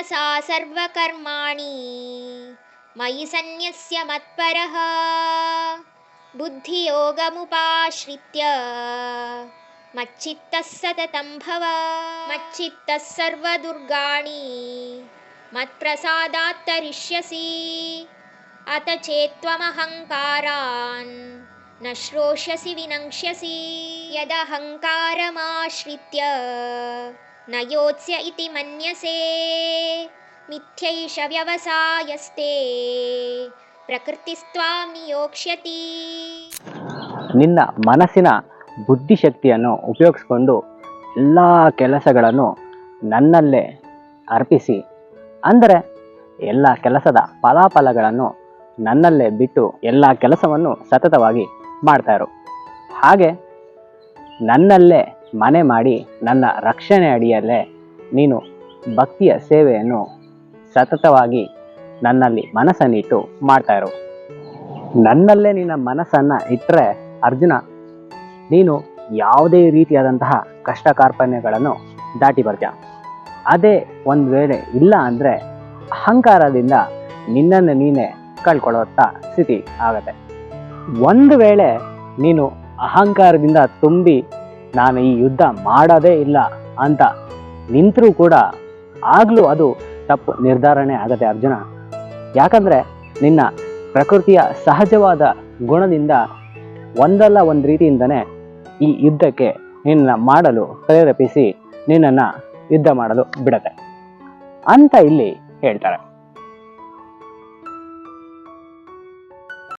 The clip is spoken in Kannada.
मनसा सर्वकर्माणि मयि सन्न्यस्य मत्परः बुद्धियोगमुपाश्रित्य मच्चित्तः सततं भव मच्चित्तः सर्वदुर्गाणि मत्प्रसादात् तरिष्यसि अत चेत्त्वमहङ्कारान् न श्रोष्यसि विनङ्क्ष्यसि यदहङ्कारमाश्रित्य न योत्स्य इति मन्यसे ಮಿಥ್ಯೈಷ ವ್ಯವಸಾಯಸ್ತೆ ಪ್ರಕೃತಿಸ್ತ್ವಾಂ ನಿಯೋಕ್ಷ್ಯತಿ. ನಿನ್ನ ಮನಸ್ಸಿನ ಬುದ್ಧಿಶಕ್ತಿಯನ್ನು ಉಪಯೋಗಿಸ್ಕೊಂಡು ಎಲ್ಲ ಕೆಲಸಗಳನ್ನು ನನ್ನಲ್ಲೇ ಅರ್ಪಿಸಿ, ಅಂದರೆ ಎಲ್ಲ ಕೆಲಸದ ಫಲಾಫಲಗಳನ್ನು ನನ್ನಲ್ಲೇ ಬಿಟ್ಟು ಎಲ್ಲ ಕೆಲಸವನ್ನು ಸತತವಾಗಿ ಮಾಡ್ತಾ ಇರು. ಹಾಗೆ ನನ್ನಲ್ಲೇ ಮನೆ ಮಾಡಿ ನನ್ನ ರಕ್ಷಣೆ ಅಡಿಯಲ್ಲೇ ನೀನು ಭಕ್ತಿಯ ಸೇವೆಯನ್ನು ಸತತವಾಗಿ ನನ್ನಲ್ಲಿ ಮನಸ್ಸನ್ನಿಟ್ಟು ಮಾಡ್ತಾ ಇರು. ನನ್ನಲ್ಲೇ ನಿನ್ನ ಮನಸ್ಸನ್ನು ಇಟ್ಟರೆ ಅರ್ಜುನ, ನೀನು ಯಾವುದೇ ರೀತಿಯಾದಂತಹ ಕಷ್ಟ ಕಾರ್ಪಣ್ಯಗಳನ್ನು ದಾಟಿ ಬರ್ತೀಯ. ಅದೇ ಒಂದು ವೇಳೆ ಇಲ್ಲ ಅಂದರೆ ಅಹಂಕಾರದಿಂದ ನಿನ್ನನ್ನು ನೀನೇ ಕಳ್ಕೊಳ್ಳುವಂಥ ಸ್ಥಿತಿ ಆಗತ್ತೆ. ಒಂದು ವೇಳೆ ನೀನು ಅಹಂಕಾರದಿಂದ ತುಂಬಿ ನಾನು ಈ ಯುದ್ಧ ಮಾಡೋದೇ ಇಲ್ಲ ಅಂತ ನಿಂತರೂ ಕೂಡ ಆಗಲೂ ಅದು ತಪ್ಪು ನಿರ್ಧಾರಣೆ ಆಗತ್ತೆ ಅರ್ಜುನ. ಯಾಕಂದರೆ ನಿನ್ನ ಪ್ರಕೃತಿಯ ಸಹಜವಾದ ಗುಣದಿಂದ ಒಂದಲ್ಲ ಒಂದು ರೀತಿಯಿಂದನೇ ಈ ಯುದ್ಧಕ್ಕೆ ನಿನ್ನ ಮಾಡಲು ಪ್ರೇರೇಪಿಸಿ ನಿನ್ನನ್ನು ಯುದ್ಧ ಮಾಡಲು ಬಿಡತ್ತೆ ಅಂತ ಇಲ್ಲಿ ಹೇಳ್ತಾರೆ.